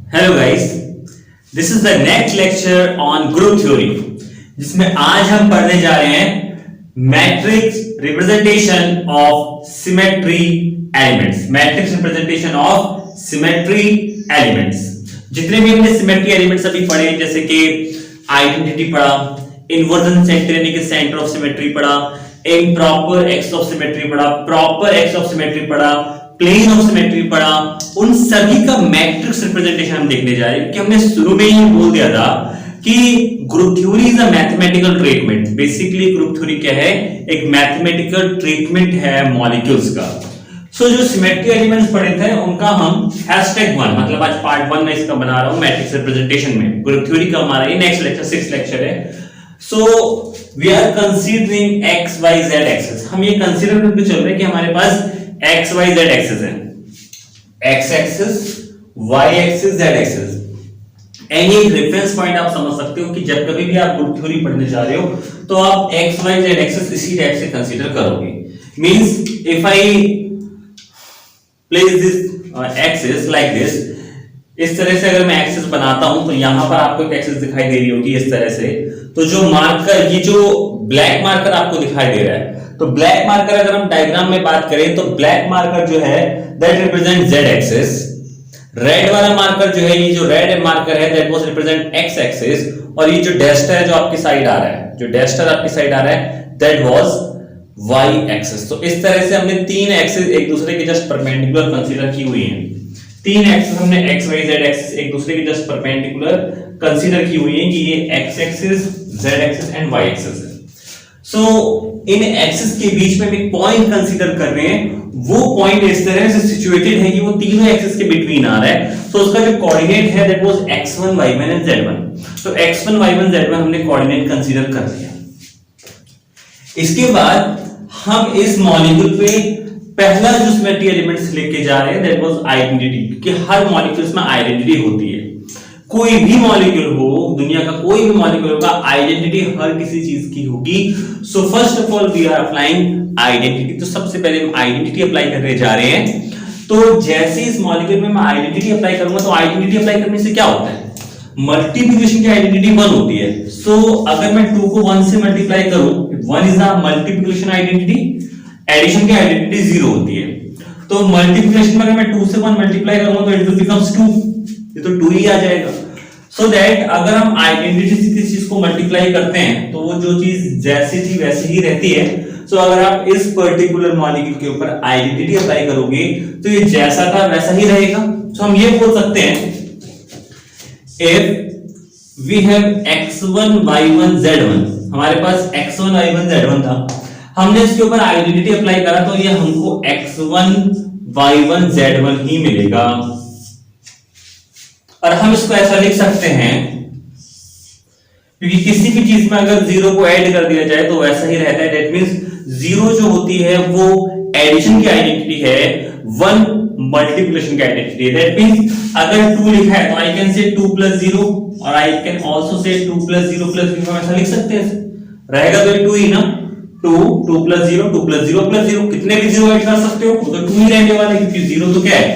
Hello guys, this is the next lecture on group theory, जिसमें आज हम पढ़ने जा रहे हैं matrix representation of symmetry elements. Matrix representation of symmetry elements, जितने भी हमने सिमेट्री एलिमेंट्स अभी पढ़े, जैसे कि आइडेंटिटी पढ़ा, इन्वर्जन सेंटर यानी कि सेंटर ऑफ सिमेट्री पढ़ा, इम्प्रॉपर एक्स ऑफ सिमेट्री पढ़ा, प्रॉपर एक्स ऑफ सिमेट्री पढ़ा, प्लेन ऑफ सिमेट्री पढ़ा, उन सभी का मैट्रिक्स रिप्रेजेंटेशन हम देखने जा रहे हैं। कि हमने शुरू में ही बोल दिया था कि group theory is a mathematical treatment. Basically group theory क्या है? एक मैथमेटिकल ट्रीटमेंट है मॉलिक्यूल्स का। सो जो सिमेट्री एलिमेंट्स पढ़े थे उनका हम #1 मतलब आज पार्ट 1 में इसका बना रहा हूं मैट्रिक्स रिप्रेजेंटेशन में। ग्रुप थ्योरी का हमारा ये नेक्स्ट लेक्चर 6th लेक्चर है। So we are considering X Y Z axes. हम ये कंसीडर करके चल रहे हैं कि हमारे पास एक्स वाई जेड एक्सेस है, X axis, Y axis, Z axis. Any reference point आप समझ सकते हो कि जब कभी भी आप ग्रुप थ्योरी पढ़ने जा रहे हो तो आप एक्स वाई जेड एक्सिस इसी टाइप से कंसीडर करोगे। Means if I place this axis like this, इस तरह से अगर मैं एक्सिस बनाता हूं तो यहां पर आपको एक एक्सिस दिखाई दे रही होगी इस तरह से। तो जो मार्कर, ये जो ब्लैक मार्कर आपको दिखाई दे रहा है, तो ब्लैक मार्कर अगर हम डायग्राम में बात करें तो ब्लैक मार्कर जो है that represent Z axis. Red वाला मार्कर जो है, ये जो रेड मार्कर है that was represent x axis. और ये जो डैशर है जो आपकी साइड आ रहा है, जो डैशर आपकी साइड आ रहा है दैट वाज वाई एक्सिस। तो इस तरह से हमने तीन एक्सिस एक दूसरे के जस्ट परपेंडिकुलर कंसीडर की हुई हैं। तीन एक्सिस हमने एक्स वाई जेड एक्सिस एक दूसरे के जस्ट परपेंडिकुलर कंसीडर की हुई हैं कि ये X axis, Z axis and Y axis है। सो इन एक्सिस के बीच में हम एक पॉइंट कंसीडर कर रहे हैं। वो पॉइंट इस तरह से सिचुएटेड है कि वो तीनों एक्सिस के बिटवीन आ रहा है। तो उसका जो कोऑर्डिनेट है that was x1 y1 and z1। तो x1 y1 z1 हमने कोऑर्डिनेट कंसीडर कर लिया। इसके बाद हम इस मॉलिक्यूल पे पहला जो सिमेट्री एलिमेंट्स लेके जा रहे हैं दैट वाज आइडेंटिटी। क्योंकि हर मॉलिक्यूल्स में आइडेंटिटी होती है। कोई भी मॉलिक्यूल हो, दुनिया का कोई भी मॉलिक्यूल होगा, आइडेंटिटी हर किसी चीज की होगी। So first of all we are applying identity. तो सबसे पहले हम आइडेंटिटी अप्लाई करने जा रहे हैं। तो जैसे इस मॉलिक्यूल में मैं आइडेंटिटी अप्लाई करूंगा तो आइडेंटिटी अप्लाई करने से क्या होता है? मल्टीप्लिकेशन की आइडेंटिटी 1 होती है। सो अगर मैं 2 को 1 से मल्टीप्लाई करूं, 1 is the multiplication identity, addition की आइडेंटिटी 0 होती है। तो मल्टीप्लिकेशन में अगर मैं 2 से 1 मल्टीप्लाई करूंगा तो इट विल बिकम्स 2, ये तो 2 ही आ जाएगा। सो दैट अगर हम आइडेंटिटी से किसी चीज को मल्टीप्लाई करते हैं तो वो जो चीज जैसी थी वैसी ही रहती है। सो अगर आप इस पर्टिकुलर मॉलिक्यूल के ऊपर आइडेंटिटी अप्लाई करोगे तो ये जैसा था वैसा ही रहेगा। सो हम ये बोल सकते हैं if we have x1 y1 z1, हमारे पास x1 y1 z1 था, हमने इसके ऊपर आइडेंटिटी अप्लाई करा तो ये हमको x1 y1 z1 ही मिलेगा। और हम इसको ऐसा लिख सकते हैं क्योंकि किसी भी चीज में अगर 0 को ऐड कर दिया जाए तो वैसा ही रहता है। दैट मींस 0 जो होती है वो एडिशन की आइडेंटिटी है, 1 मल्टीप्लिकेशन की आइडेंटिटी है। दैट मींस अगर 2 लिखा है तो आई कैन से 2 + 0 और आई कैन आल्सो से 2 + 0 + 0। हम ऐसा लिख सकते हैं, रहेगा तो 2 ही ना। 2 + 0 2 + 0 + 0, कितने भी 0 ऐड कर सकते हो, वो तो 2 ही रहने वाला है क्योंकि 0 तो क्या है?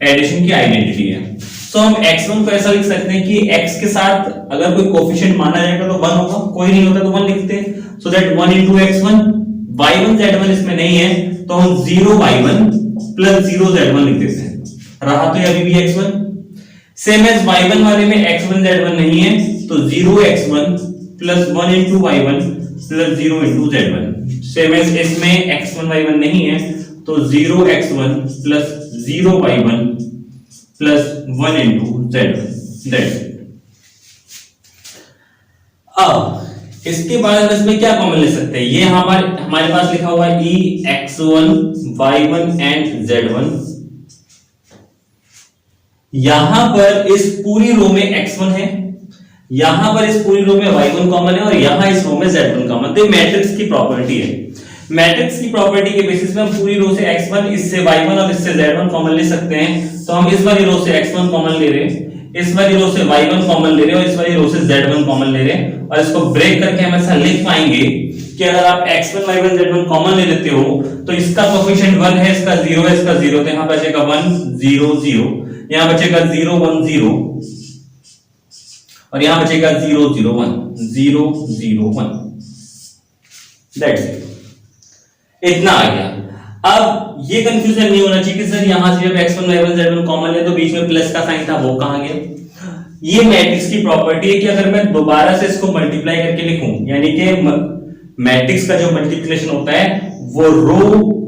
एडिशन की आइडेंटिटी है। तो हम x1 को ऐसा लिख सकते हैं कि x के साथ अगर कोई कोफिशिएंट माना जाएगा तो 1 होगा, कोई नहीं होता तो 1 लिखते हैं। So that 1 * x1, y1 z1 इसमें नहीं है तो हम 0 y1 + 0 z1 लिख देते हैं। रहा तो अभी भी x1। सेम एज y1 वाले में x1 z1 नहीं है तो 0 x1 + 1 * y1 + 0 * z1। Same as इसमें x1 y1 नहीं है तो 0 x1 + 0 y1 + 1 * z1। अब इसके बाद हम इसमें क्या कॉमन ले सकते हैं? ये हमारे पास लिखा हुआ है e x1 y1 and z1। यहां पर इस पूरी रो में x1 है, यहां पर इस पूरी रो में y1 कॉमन है और यहां इस रो में z1 कॉमन। तो मैट्रिक्स की प्रॉपर्टी है। मैट्रिक्स की प्रॉपर्टी के बेसिस पे हम पूरी रो से x1, इससे y1 और इससे z1 कॉमन ले सकते हैं। तो हम इस वाली रो से x1 कॉमन ले रहे हैं, इस वाली रो से y1 कॉमन ले रहे हैं और इस वाली रो से z1 कॉमन ले रहे हैं। और इसको ब्रेक करके हम ऐसा लिख पाएंगे कि अगर आप x1 y1 z1 कॉमन ले लेते हो तो इसका कोएफिशिएंट 1 है, इसका 0 है, इसका 0, तो यहां पर बचेगा 1 0 0। यहां बचेगा 0 1 0 और यहां बचेगा 0 0 1 0 0 1। दैट्स इट, इतना आ गया। अब ये कंफ्यूजन नहीं होना चाहिए कि सर यहां से जब x1 y1 z1 कॉमन है तो बीच में प्लस का साइन था, वो कहां गया। ये मैट्रिक्स की प्रॉपर्टी है कि अगर मैं दोबारा से इसको मल्टीप्लाई करके लिखूं, यानी कि मैट्रिक्स का जो मल्टीप्लिकेशन होता है वो रो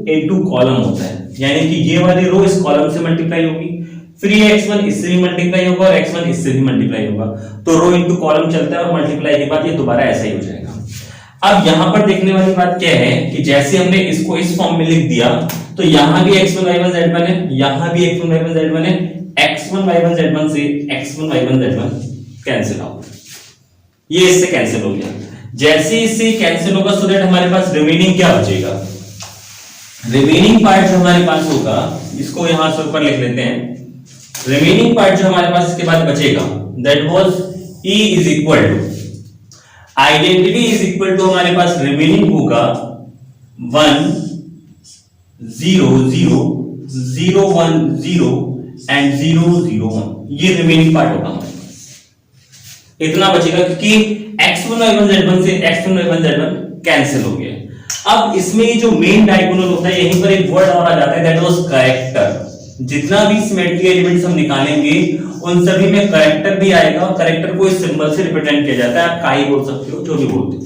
इनटू कॉलम होता है, यानी कि ये वाली रो इस कॉलम से मल्टीप्लाई होगी, फिर ये x1 इससे भी मल्टीप्लाई होगा और x1 इससे भी मल्टीप्लाई होगा, तो रो इनटू कॉलम चलता है और मल्टीप्लाई के बाद ये दोबारा ऐसा ही हो जाएगा। अब यहां पर देखने वाली बात क्या है कि जैसे हमने इसको इस फॉर्म में लिख दिया तो यहां भी x1 y1 z1 है, यहां भी x1 y1 z1 है, x1 y1 z1 से x1 y1 z1 cancel out, ये इससे कैंसिल हो गया। जैसे इससे कैंसिल होगा सो दैट हमारे पास रिमेनिंग क्या बचेगा, रिमेनिंग पार्ट जो हमारे पास होगा इसको यहां से ऊपर लिख लेते हैं। रिमेनिंग पार्ट जो हमारे पास इसके बाद बचेगा that was E is equal to identity is equal to हमारे पास रिमेनिंग होगा 1 0 0 0 1 0 एंड 0 0 1, ये रिमेनिंग पार्ट होगा हमारे पास। इतना बचेगा क्योंकि x1 y1 z1 से x1 y1 z1 कैंसिल हो गया। अब इसमें ये जो मेन डायगोनल होता है यहीं पर एक वर्ड और आ जाता है दैट वाज करेक्टर। जितना भी सिमेट्री एलिमेंट्स हम निकालेंगे उन सभी में करेक्टर भी आएगा और करेक्टर को इस सिंबल से रिप्रेजेंट किया जाता है। आप काई बोल सकते हो, जो भी बोलते हो,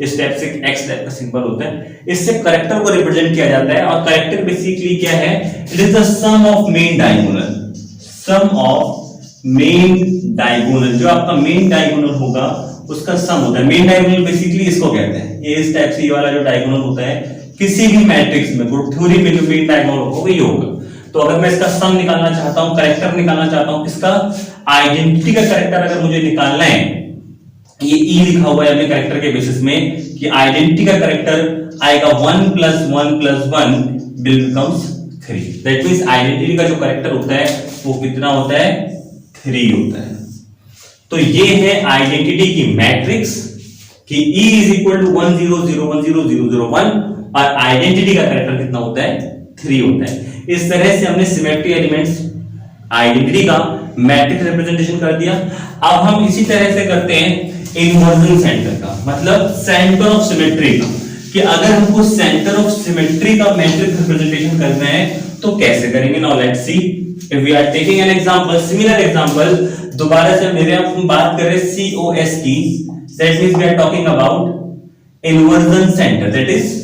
इस टाइप से x टाइप का सिंबल होता है, इससे करेक्टर को रिप्रेजेंट किया जाता है। और करेक्टर बेसिकली क्या है, it is the sum of main diagonal, sum of main diagonal, जो आपका मेन डायगोनल होगा उसका सम होता है। मेन डायगोनल बेसिकली इसको कहते हैं, ये इस टाइप से ये वाला जो डायगोनल होता है किसी भी मैट्रिक्स में, ग्रुप थ्योरी में जो मेन डायगोनल होगा ये होगा। तो अगर मैं इसका सम निकालना चाहता हूं, करेक्टर निकालना चाहता हूं, किसका, आइडेंटिटी का करेक्टर अगर मुझे निकालना है, ये ई लिखा हुआ है अपने करेक्टर के बेसिस में कि आइडेंटिटी का करेक्टर आएगा 1 + 1 + 1 will becomes 3। That means identity का जो करेक्टर होता है वो कितना होता है, 3 होता है। तो ये है आइडेंटिटी की मैट्रिक्स कि E = 1 0 0 1 0 0 0 1 और आइडेंटिटी का करेक्टर कितना होता है, 3 होता है। इस तरह से हमने सिमेट्री एलिमेंट्स आइडेंटिटी का मैट्रिक्स रिप्रेजेंटेशन कर दिया। अब हम इसी तरह से करते हैं इन्वर्जन सेंटर का, मतलब सेंटर ऑफ सिमेट्री का, कि अगर हमको सेंटर ऑफ सिमेट्री का मैट्रिक्स रिप्रेजेंटेशन करना है तो कैसे करेंगे। Now let's see if we are taking an example, similar example, दोबारा से मेरे आप हम बात करें COS की, that means we are talking about inversion centre, that is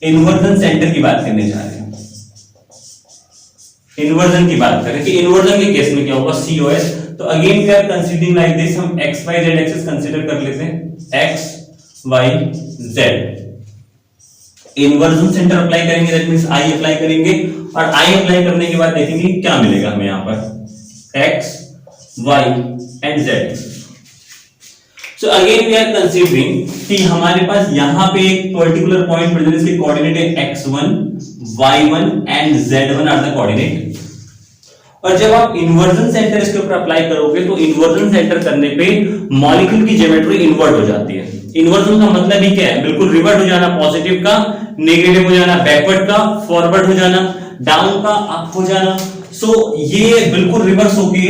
inversion centre की बात करने जा रहे हैं। इन्वर्जन की बात करें कि इन्वर्जन के केस में क्या होगा, COS, तो again we are considering like this, हम x y z axis consider कर लेते हैं, x y z। Inversion centre apply करेंगे, दैट मींस I अप्लाई करेंगे और I अप्लाई करने के बाद देखेंगे क्या मिलेगा हमें यहाँ पर, x y and z। So again we are considering कि हमारे पास यहाँ पे एक पर्टिकुलर पॉइंट प्रेजेंट, इसके कोऑर्डिनेट है x1 y1 and z1 are the coordinate. और जब आप इन्वर्जन सेंटर इसके ऊपर अप्लाई करोगे तो इन्वर्जन सेंटर करने पे मॉलिक्यूल की ज्योमेट्री इन्वर्ट हो जाती है। इन्वर्जन का मतलब ही क्या है, बिल्कुल रिवर्ट हो जाना, पॉजिटिव का नेगेटिव हो जाना, बैकवर्ड का फॉरवर्ड हो जाना, डाउन का अप हो जाना। सो ये बिल्कुल रिवर्स होके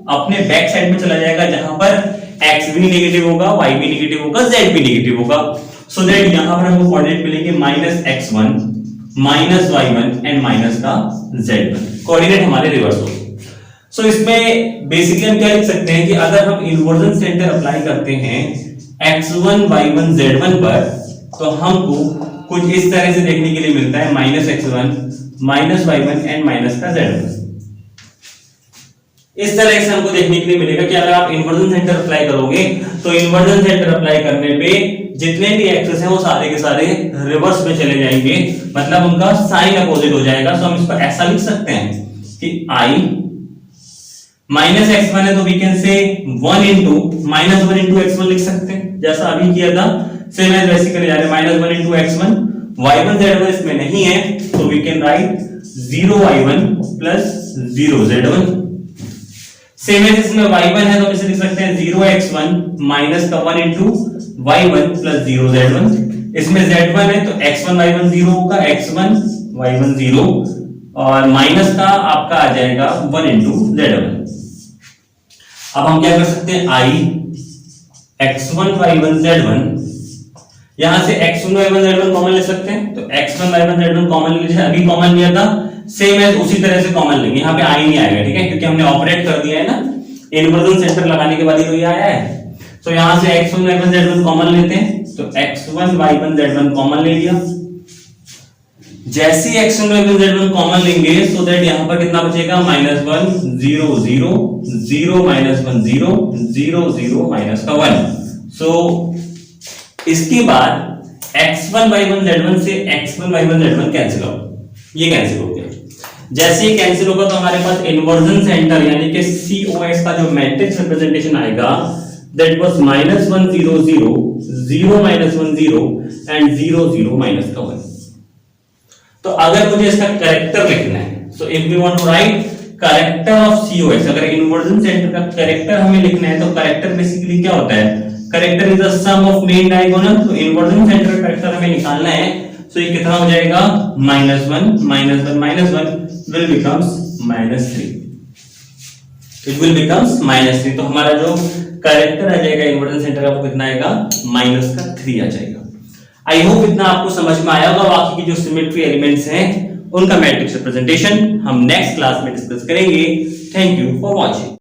अपने बैक साइड में चला जाएगा, जहां पर x भी नेगेटिव होगा, y भी नेगेटिव होगा, z भी नेगेटिव होगा। सो दैट यहां पर हमको कोऑर्डिनेट मिलेंगे -x1 -y1 एंड माइनस का z1, कोऑर्डिनेट हमारे रिवर्स हो। सो इसमें बेसिकली हम क्या लिख सकते हैं कि अगर हम इन्वर्जन सेंटर अप्लाई करते हैं x1 y1 z1 पर, तो हमको कुछ इस तरह से देखने के लिए मिलता है -x1 -y1 एंड माइनस का z1। इस तरह से हमको देखने के लिए मिलेगा कि अगर आप इन्वर्जन सेंटर अप्लाई करोगे तो इन्वर्जन सेंटर अप्लाई करने पे जितने भी एक्सेस हैं वो सारे के सारे रिवर्स में चले जाएंगे, मतलब उनका साइन अपोजिट हो जाएगा। सो हम इसको ऐसा लिख सकते हैं कि I -x1 है तो वी कैन से 1 × x1 लिख सकते हैं, जैसा अभी किया था सेम एज वैसे करने जा रहे हैं। -1 × x1, y1 z1 इसमें नहीं है तो we can write 0y1 + 0z1। Same as इसमें y1 है तो हम इसे लिख सकते हैं 0x1 माइनस का 1 × y1 + 0z1। इसमें z1 है तो x1 y1 0 होगा, x1 y1 0 और माइनस का आपका आ जाएगा 1 इंटू Z1। अब हम क्या कर सकते हैं, I x1 y1 z1, यहां से x1 y1 z1 कॉमन ले सकते हैं, तो x1 y1 z1 कॉमन ले लिया, अभी कॉमन लिया था, सेम एज उसी तरह से कॉमन लेंगे, यहां पे I नहीं आएगा, ठीक है, क्योंकि हमने ऑपरेट कर दिया है ना, इन्वर्जन सेंटर लगाने के बाद ये आया है। तो यहां से x1 y1 z1 कॉमन लेते हैं, तो x1 y1 z1 कॉमन ले लिया। जैसे ही x1 y1 z1 कॉमन लेंगे सो दैट यहां पर कितना बचेगा, -1 0 0 0 -1 0 0 0 माइनस का 1। सो इसके बाद x1 y1 z1 से x1 y1 z1 कैंसिल हो, ये कैंसिल हो गया। जैसे ही कैंसिल होगा तो हमारे पास इन्वर्जन सेंटर यानी कि COS का जो मैट्रिक्स रिप्रेजेंटेशन आएगा that was -1 0 0 0 -1 0 and 0 0 माइनस का 1। तो अगर मुझे इसका करेक्टर लिखना है, so if we want to write character of COS, अगर इन्वर्जन सेंटर का करेक्टर हमें लिखना है तो करेक्टर बेसिकली क्या होता है, character is the sum of main diagonal. तो इन्वर्जन सेंटर का करेक्टर हमें निकालना है, सो ये कितना हो जाएगा, -1 will becomes -3, it will becomes -3। तो हमारा जो करेक्टर आ जाएगा इन्वर्जन सेंटर का वो कितना आएगा, -3 आ जाएगा। आई होप इतना आपको समझ में आया होगा। बाकी की जो सिमेट्री एलिमेंट्स हैं उनका मैट्रिक्स रिप्रेजेंटेशन हम नेक्स्ट क्लास में डिस्कस करेंगे। Thank you for watching.